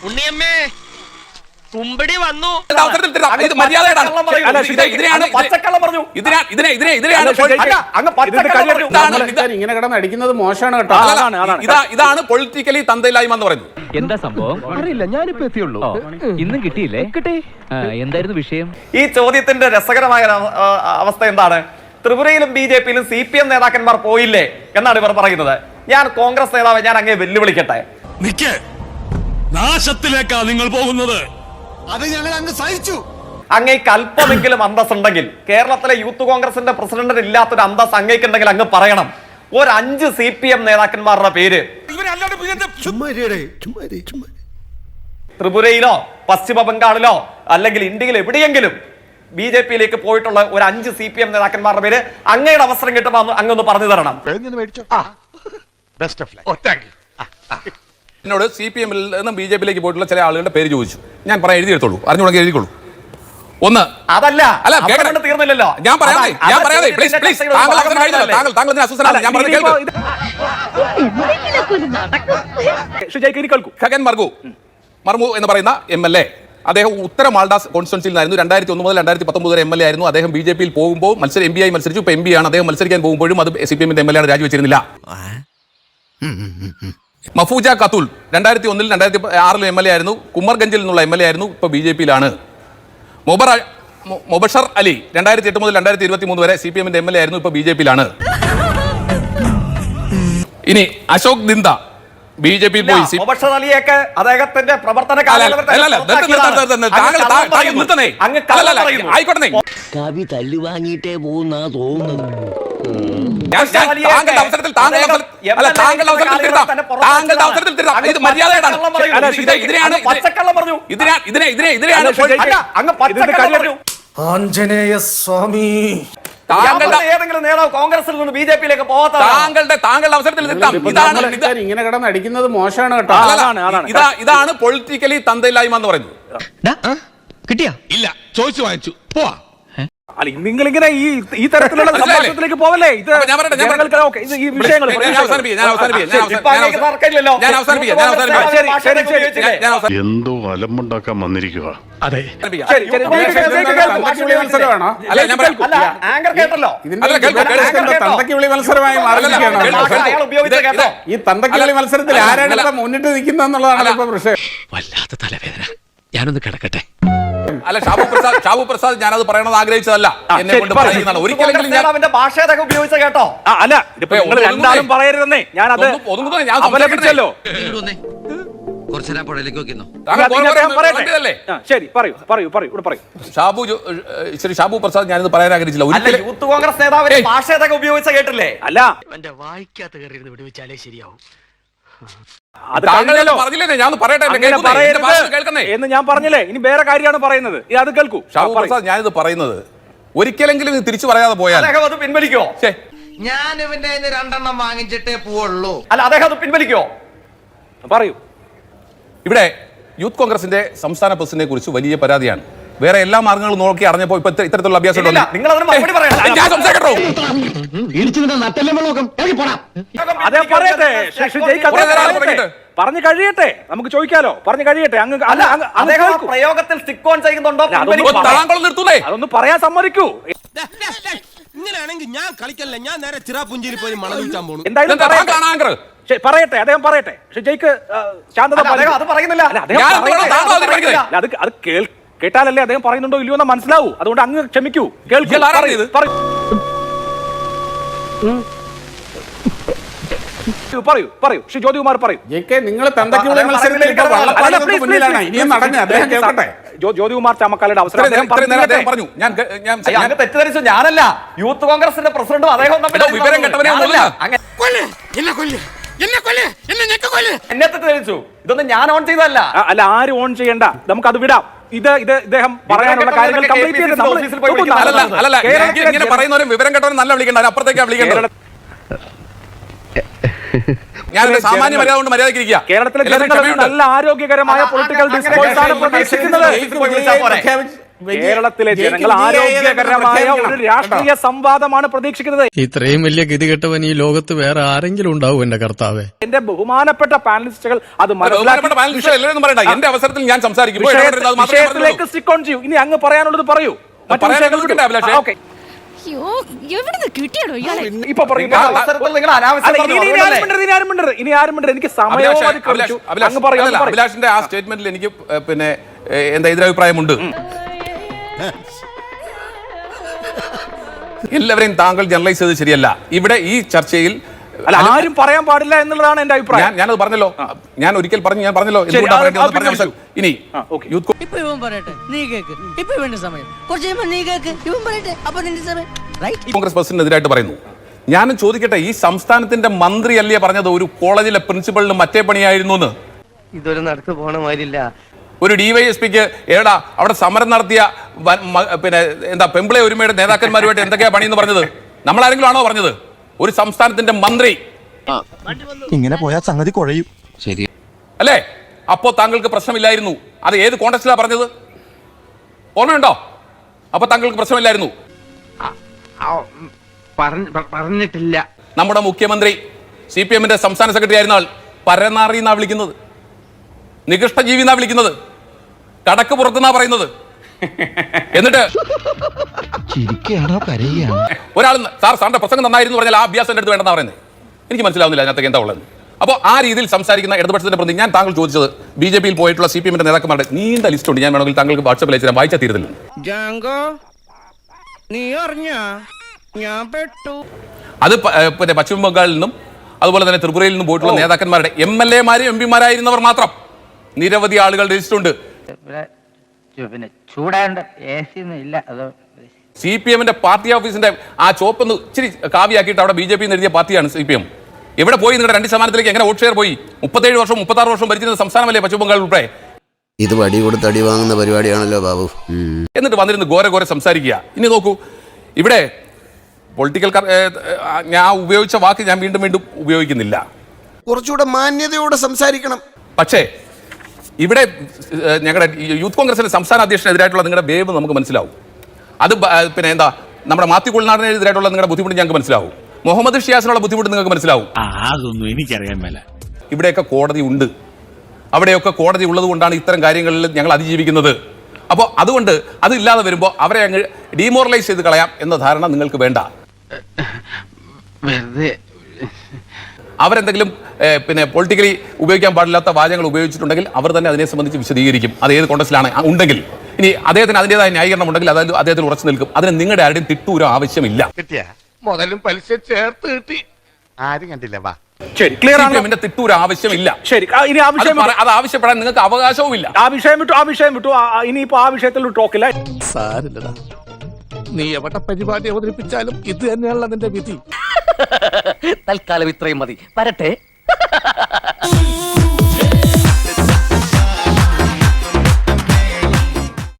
ഉണ്ണിയമ്മേ കുമ്പടി വന്നു. ഇങ്ങനെ കിടന്ന് അടിക്കുന്നത് മോശമാണ് കേട്ടോ. ഇതാണ് പൊളിറ്റിക്കലി തന്തയില്ലായ്മ എന്ന് പറയുന്നത്. എന്താ സംഭവം അറിയില്ല, ഞാനിപ്പോ എത്തിയുള്ളൂ. ഇന്നും കിട്ടിയില്ലേ? കിട്ടി. എന്തായിരുന്നു വിഷയം? ഈ ചോദ്യത്തിന്റെ രസകരമായ അവസ്ഥ എന്താണ്? ത്രിപുരയിലും BJP-യിലും CPM നേതാക്കന്മാർ പോയില്ലേ എന്നാണ് ഇവർ പറയുന്നത്. ഞാൻ കോൺഗ്രസ് നേതാവ്, ഞാൻ അങ്ങേ വെല്ലുവിളിക്കട്ടെ. നാശത്തിലേക്കാ നിങ്ങൾ പോകുന്നത്. അത് ഞങ്ങൾ അങ്ങ് സഹിച്ചു. അങ്ങേക്ക് അല്പമെങ്കിലും അന്തസ്സുണ്ടെങ്കിൽ, കേരളത്തിലെ യൂത്ത് കോൺഗ്രസിന്റെ പ്രസിഡന്റിന് ഇല്ലാത്തൊരു അന്തസ് അങ്ങേക്കുണ്ടെങ്കിൽ അങ്ങ് പറയണം. ഒരു 5 CPM നേതാക്കന്മാരുടെ പേര് ത്രിപുരയിലോ പശ്ചിമ ബംഗാളിലോ അല്ലെങ്കിൽ ഇന്ത്യയിൽ എവിടെയെങ്കിലും BJP-യിലേക്ക് പോയിട്ടുള്ള ഒരു 5 CPM നേതാക്കന്മാരുടെ പേര് അങ്ങയുടെ അവസരം കിട്ടുമ്പോൾ അങ്ങൊന്ന് പറഞ്ഞു തരണം. എന്നോട് CPM-ൽ നിന്നും BJP-യിലേക്ക് പോയിട്ടുള്ള ചില ആളുകളുടെ പേര് ചോദിച്ചു. ഞാൻ പറയാൻ എഴുതിയെടുത്തോളൂ, അറിഞ്ഞുകൊണ്ടെങ്കിൽ എഴുതിക്കോളൂ. ഒന്ന് അതല്ല, തീർന്നില്ലല്ലോ. ഞാൻ പറയാതെ താങ്കൾ അസ്വസ്ഥനാണ്. ഞാൻ പറഞ്ഞു കേൾക്കൂ. ഖഗൻ മർമു എന്ന് പറയുന്ന MLA, അദ്ദേഹം ഉത്തര മാൾഡാസ് കോൺസ്റ്റിറ്റ്യുവൻസിയിൽ നിന്നായിരുന്നു. 2001 മുതൽ 2019 വരെ MLA ആയിരുന്നു. അദ്ദേഹം BJP-യിൽ പോകുമ്പോൾ MP ആയി മത്സരിച്ചു. ഇപ്പൊ MP ആണ്. അദ്ദേഹം മത്സരിക്കാൻ പോകുമ്പോഴും അത് CPM-ന്റെ MLA ആണ്, രാജിവെച്ചിരുന്നില്ല. മഫൂജ ഖത്തൂൽ 2001 2006 MLA ആയിരുന്നു. കുമർഗഞ്ചിൽ നിന്നുള്ള MLA ആയിരുന്നു. ഇപ്പൊ BJP-യിലാണ്. മൊബഷർ അലി 2008 മുതൽ 2023 വരെ CPM-ന്റെ MLA ആയിരുന്നു. ഇപ്പൊ BJP-യിലാണ്. ഇനി അശോക് ദിന്ദ BJP-യിൽ പോയി. മൊബഷർ അലിയൊക്കെ അദ്ദേഹത്തിന്റെ പ്രവർത്തന ആയിക്കോട്ടെ, കവി തല്ലു വാങ്ങിയിട്ടേ പോകുന്നാ തോന്നുന്നത്. താങ്കളുടെ അവസരത്തിൽ ഇത് മര്യാദയാണ്. ആഞ്ജനേയ സ്വാമി, ഏതെങ്കിലും നേതാവ് കോൺഗ്രസിൽ നിന്ന് BJP-യിലേക്ക് പോകാത്ത താങ്കളുടെ അവസരത്തിൽ ഇങ്ങനെ കിടന്ന് അടിക്കുന്നത് മോശമാണ് കേട്ടോ. ഇതാണ് പൊളിറ്റിക്കലി തന്തയില്ലായ്മ എന്ന് പറയുന്നത്. കിട്ടിയാ? ഇല്ല, ചോദിച്ചു വാങ്ങിച്ചു പോവാ. നിങ്ങളിങ്ങനെ ഈ തരത്തിലുള്ള സംഭാഷണത്തിലേക്ക് പോവല്ലേ? ഇത് ഈ വിഷയങ്ങൾ എന്തോ അലമ്പുണ്ടാക്കാൻ വന്നിരിക്കുക. അതെ, തന്തയ്ക്ക് വിളി മത്സരമായി മാറിയിരിക്കുകയാണ്. ഈ തന്തയ്ക്ക് വിളി മത്സരത്തിൽ ആരാണ് ഇപ്പൊ മുന്നിട്ട് നിൽക്കുന്നതെന്നുള്ളതാണ് ഇപ്പൊ വിഷയം. വല്ലാത്ത തലവേദന, ഞാനൊന്ന് കിടക്കട്ടെ. അല്ല, ഷാബു പ്രസാദ് ഞാനത് പറയണത് ആഗ്രഹിച്ചതല്ല, എന്നെ കൊണ്ട് പറയുന്നതാണ്. ഒരിക്കലെങ്കിലും ഭാഷയൊക്കെ ഉപയോഗിച്ച കേട്ടോ. അല്ല, രണ്ടാളും പറയരുതെന്നേ, ഞാനത് അപലപിച്ചല്ലോ. ശരി, പറയൂ. ഷാബു പ്രസാദ് ഞാനിത് പറയാൻ ആഗ്രഹിച്ചില്ല. യൂത്ത് കോൺഗ്രസ് നേതാവിന്റെ ഭാഷയൊക്കെ ഉപയോഗിച്ച കേട്ടില്ലേ? അല്ല, എന്റെ വായിക്കാത്ത കയറി വിടുവിച്ചാലേ ശരിയാവും. എന്ന് ഞാൻ പറഞ്ഞില്ലേ. ഇനി വേറെ കാര്യമാണ് പറയുന്നത്, അത് കേൾക്കൂ. ഷാബു പ്രസാദ് ഞാനിത് പറയുന്നത് ഒരിക്കലെങ്കിലും തിരിച്ചു പറയാതെ പോയാൽ അത് പിൻവലിക്കോ? ഞാൻ ഇവന്റെ 2 വാങ്ങിച്ചിട്ടേ പോവുള്ളൂ. അല്ല, അദ്ദേഹം അത് പിൻവലിക്കോ? പറയൂ. ഇവിടെ യൂത്ത് കോൺഗ്രസിന്റെ സംസ്ഥാന പ്രസിഡന്റിനെ കുറിച്ച് വലിയ പരാതിയാണ്. വേറെ എല്ലാ മാർഗങ്ങളും നോക്കി അറിഞ്ഞപ്പോ ഇപ്പൊ ഇത്തരത്തിലുള്ള അഭ്യാസം നിങ്ങൾ അതിന് മറുപടി പറയണം. പറഞ്ഞു കഴിയട്ടെ, നമുക്ക് ചോദിക്കാലോ. പറഞ്ഞു കഴിയട്ടെ. പ്രയോഗത്തിൽ സ്റ്റിക്ക് ഓൺ ചെയ്യുന്നുണ്ടോ? അതൊന്ന് പറയാൻ സമ്മതിക്കൂ. ഇങ്ങനെയാണെങ്കിൽ ഞാൻ കളിക്കല്ല, ഞാൻ നേരെ ചിറാപുഞ്ചിയിൽ പോയി മണം വിൽക്കാൻ പോകുന്നു. എന്തായാലും പറയട്ടെ, അദ്ദേഹം പറയട്ടെ. ഷെജയ്ക്ക് ശാന്തത അത് പറയുന്നില്ല. അത് കേട്ടാലല്ലേ അദ്ദേഹം പറയുന്നുണ്ടോ ഇല്ലയോ എന്ന് മനസ്സിലാവൂ. അതുകൊണ്ട് അങ്ങ് ക്ഷമിക്കൂ, കേൾക്കൂ. പറയൂ ശ്രീ ജ്യോതികുമാർ, പറയൂ. നിങ്ങൾ ജ്യോതികുമാർ ചാമക്കാലയുടെ അവസരം പറഞ്ഞു. ഞാൻ തെറ്റിദ്ധരിച്ചു. ഞാനല്ല, യൂത്ത് കോൺഗ്രസിന്റെ പ്രസിഡന്റും അദ്ദേഹം വിവരം എന്നെ തെറ്റിദ്ധരിച്ചു. ഇതൊന്നും ഞാൻ ഓൺ ചെയ്തതല്ല. അല്ല, ആരും ഓൺ ചെയ്യണ്ട, നമുക്ക് അത് വിടാം. ഇദ്ദേഹം പറയാനുള്ള കാര്യങ്ങൾ കംപ്ലീറ്റ് ചെയ്ത് വിവരം കേട്ടവരും നല്ല വിളിക്കണ്ട, അപ്പുറത്തേക്കാ വിളിക്കേണ്ടത്. ഞാൻ സാമാന്യ മര്യാദ കൊണ്ട് മര്യാദയ്ക്ക് കേരളത്തിലെ ജനങ്ങൾ നല്ല ആരോഗ്യകരമായ പൊളിറ്റിക്കൽ ഡിസ്കോഴ്സ് ആണ് പ്രതീക്ഷിക്കുന്നത്. കേരളത്തിലെ ജനങ്ങൾ ആരോഗ്യകരമായ ഒരു രാഷ്ട്രീയ സംവാദമാണ് പ്രതീക്ഷിക്കുന്നത്. ഇത്രയും വലിയ ഗതികെട്ടവൻ ഈ ലോകത്ത് വേറെ ആരെങ്കിലും ഉണ്ടാവും എന്റെ കർത്താവേ. എന്റെ ബഹുമാനപ്പെട്ട പാനലിസ്റ്റുകൾ അത് എന്റെ അവസരത്തിൽ ഞാൻ സംസാരിക്കും. വിഷയത്തിലേക്ക് സ്റ്റിക്ക് ഓൺ ചെയ്യൂ. ഇനി അങ്ങ് പറയാനുള്ളത് പറയൂ. ഇപ്പൊ പറയും. ഇനി ആരും എനിക്ക് സമയം അഭിലാഷിന്റെ ആ സ്റ്റേറ്റ്മെന്റിൽ എനിക്ക് പിന്നെ എന്താ എതിരഭിപ്രായമുണ്ട്. എല്ലാവരെയും താങ്കൾ ജനറലൈസ് ചെയ്ത് ശരിയല്ല. ഇവിടെ ഈ ചർച്ചയിൽ ആരും പറയാൻ പാടില്ല എന്നുള്ളതാണ് എന്റെ അഭിപ്രായം. ഞാനത് പറഞ്ഞല്ലോ, ഞാൻ ഒരിക്കൽ പറഞ്ഞു, ഞാൻ പറഞ്ഞല്ലോ ഇനി യൂത്ത് ഇപ്പൊ ഇവൻ പറയട്ടെ, നീ കേക്ക്. ഇപ്പൊ ഇവന്റെ സമയം. കുറച്ച് കഴിയുമ്പോ നീ കേക്ക്, ഇവൻ പറയട്ടെ, അപ്പൊ നിന്റെ സമയം. കോൺഗ്രസ് പ്രസിഡന്റിനെതിരായിട്ട് പറയുന്നു. ഞാനും ചോദിക്കട്ടെ, ഈ സംസ്ഥാനത്തിന്റെ മന്ത്രി അല്ലേ പറഞ്ഞത് ഒരു കോളേജിലെ പ്രിൻസിപ്പളിന് മറ്റേ പണിയായിരുന്നു എന്ന്? ഇതൊരു നടക്ക് പോണ മാതിരില്ല. ഒരു ഡിവൈഎസ്പിക്ക് ഏടാ അവിടെ സമരം നടത്തിയ പിന്നെ എന്താ പെമ്പിളെ ഒരുമയുടെ നേതാക്കന്മാരുമായിട്ട് എന്തൊക്കെയാ പണിയെന്ന് പറഞ്ഞത്? നമ്മളാരെങ്കിലും ആണോ പറഞ്ഞത്? ഒരു സംസ്ഥാനത്തിന്റെ മന്ത്രി. ഇങ്ങനെ പോയാൽ സംഗതി കുഴയും. ശരി അല്ലേ? അപ്പോ താങ്കൾക്ക് പ്രശ്നമില്ലായിരുന്നു. അത് ഏത് കോൺടെക്സ്റ്റിലാ പറഞ്ഞത്? ഓർമ്മയുണ്ടോ? അപ്പൊ താങ്കൾക്ക് പ്രശ്നമില്ലായിരുന്നു. പറഞ്ഞിട്ടില്ല. നമ്മുടെ മുഖ്യമന്ത്രി CPM-ന്റെ സംസ്ഥാന സെക്രട്ടറി ആയിരുന്ന ആൾ പരനാറി എന്നാ വിളിക്കുന്നത്, നികൃഷ്ടജീവി എന്നാ വിളിക്കുന്നത്, കടക്ക് പുറത്തുനിന്നാ പറയുന്നത്. എന്നിട്ട് ഒരാൾ സാറിന്റെ പ്രസംഗം നന്നായിരുന്നു പറഞ്ഞാൽ ആ അഭ്യാസം എന്റെ അടുത്ത് വേണ്ടെന്നാ പറയുന്നത്. എനിക്ക് മനസ്സിലാവുന്നില്ല അതിനകത്തേക്ക് എന്താ ഉള്ളത്. അപ്പോൾ ആ രീതിയിൽ സംസാരിക്കുന്ന ഇടതുപക്ഷത്തിന്റെ പ്രതി ഞാൻ താങ്കൾ ചോദിച്ചത് BJP-യിൽ പോയിട്ടുള്ള CPM-ന്റെ നേതാക്കന്മാരുടെ നീണ്ട ലിസ്റ്റ് ഉണ്ട്. ഞാൻ വേണമെങ്കിൽ താങ്കൾക്ക് വാട്സാപ്പിൽ അയച്ചു തരാം, വായിച്ചാൽ തീരുന്നില്ല. അത് പിന്നെ പശ്ചിമ ബംഗാളിൽ നിന്നും അതുപോലെ തന്നെ ത്രിപുരയിൽ നിന്നും പോയിട്ടുള്ള നേതാക്കന്മാരുടെ MLA-മാരും MP-മാരായിരുന്നവർ മാത്രം നിരവധി ആളുകളുടെ ലിസ്റ്റ് ഉണ്ട്. CPM-ന്റെ പാർട്ടി ഓഫീസിന്റെ ആ ചോപ്പൊന്ന് ഇച്ചിരി കാവ്യാക്കിയിട്ട് അവിടെ BJP എഴുതിയ പാർട്ടിയാണ് CPM. എവിടെ പോയി? നിങ്ങളുടെ 2% എങ്ങനെ വോട്ട് ഷെയർ പോയി? 37 വർഷം 36 വർഷം ഭരിച്ചിരുന്ന സംസ്ഥാനമല്ലേ പശ്ചിമ ബംഗാൾ ഉൾപ്പെടെ? ഇത് വടി കൊടുത്ത് അടി വാങ്ങുന്ന പരിപാടിയാണല്ലോ ബാബു. എന്നിട്ട് വന്നിരുന്ന് ഘോര സംസാരിക്കുക. ഇനി നോക്കൂ, ഇവിടെ പൊളിറ്റിക്കൽ ഞാൻ ഉപയോഗിച്ച വാക്ക് ഞാൻ വീണ്ടും ഉപയോഗിക്കുന്നില്ല. കുറച്ചുകൂടെ മാന്യതയോടെ സംസാരിക്കണം. പക്ഷേ ഇവിടെ ഞങ്ങളുടെ യൂത്ത് കോൺഗ്രസിന്റെ സംസ്ഥാന അധ്യക്ഷനെതിരായിട്ടുള്ള നിങ്ങളുടെ വേവ് നമുക്ക് മനസ്സിലാവും. അത് പിന്നെ എന്താ നമ്മുടെ മാത്യു കുളനാടിനെതിരായിട്ടുള്ള നിങ്ങളുടെ ബുദ്ധിമുട്ട് ഞങ്ങൾക്ക് മനസ്സിലാവും. മുഹമ്മദ് ഷിയാസിനുള്ള ബുദ്ധിമുട്ട് നിങ്ങൾക്ക് മനസ്സിലാവും. അതൊന്നും എനിക്കറിയാൻ മേല. ഇവിടെയൊക്കെ കോടതി ഉണ്ട്. അവിടെയൊക്കെ കോടതി ഉള്ളത് കൊണ്ടാണ് ഇത്തരം കാര്യങ്ങളിൽ ഞങ്ങൾ അതിജീവിക്കുന്നത്. അപ്പോൾ അതുകൊണ്ട് അതില്ലാതെ വരുമ്പോൾ അവരെ അങ്ങ് ഡീമോറലൈസ് ചെയ്ത് കളയാം എന്ന ധാരണ നിങ്ങൾക്ക് വേണ്ട. അവരെന്തെങ്കിലും പിന്നെ പൊളിറ്റിക്കലി ഉപയോഗിക്കാൻ പാടില്ലാത്ത വാചകങ്ങൾ ഉപയോഗിച്ചിട്ടുണ്ടെങ്കിൽ അവർ തന്നെ അതിനെ സംബന്ധിച്ച് വിശദീകരിക്കും. അത് ഏത് കോൺടെക്സ്റ്റിലാണ് ഉണ്ടെങ്കിൽ. ഇനി അദ്ദേഹത്തിന് അതിൻ്റെതായ ന്യായീകരണം ഉണ്ടെങ്കിൽ അതായത് അദ്ദേഹത്തിന് ഉറച്ചു നിൽക്കും. അതിന് നിങ്ങളുടെ ആരുടെയും തിട്ടൂരോ ആവശ്യമില്ല. മുതലും പലിശ ചേർത്ത് കിട്ടി. ആരും കണ്ടില്ല. വാ ശരി, ക്ലിയർ ആണ്. തിട്ടൂർ ആവശ്യമില്ല. ശരി, ഇനി ആ വിഷയം അത് ആവശ്യപ്പെടാൻ നിങ്ങൾക്ക് അവകാശവുമില്ല. ആ വിഷയം വിട്ടു. ഇനിയിപ്പോ ആ വിഷയത്തിൽ ടോക്കില്ല. സാരില്ലടാ, നീ എവിടെ പരിപാടി അവതരിപ്പിച്ചാലും ഇത് തന്നെയാണല്ലോ നിന്റെ വിധി. തൽക്കാലം ഇത്രയും മതി. വരട്ടെ.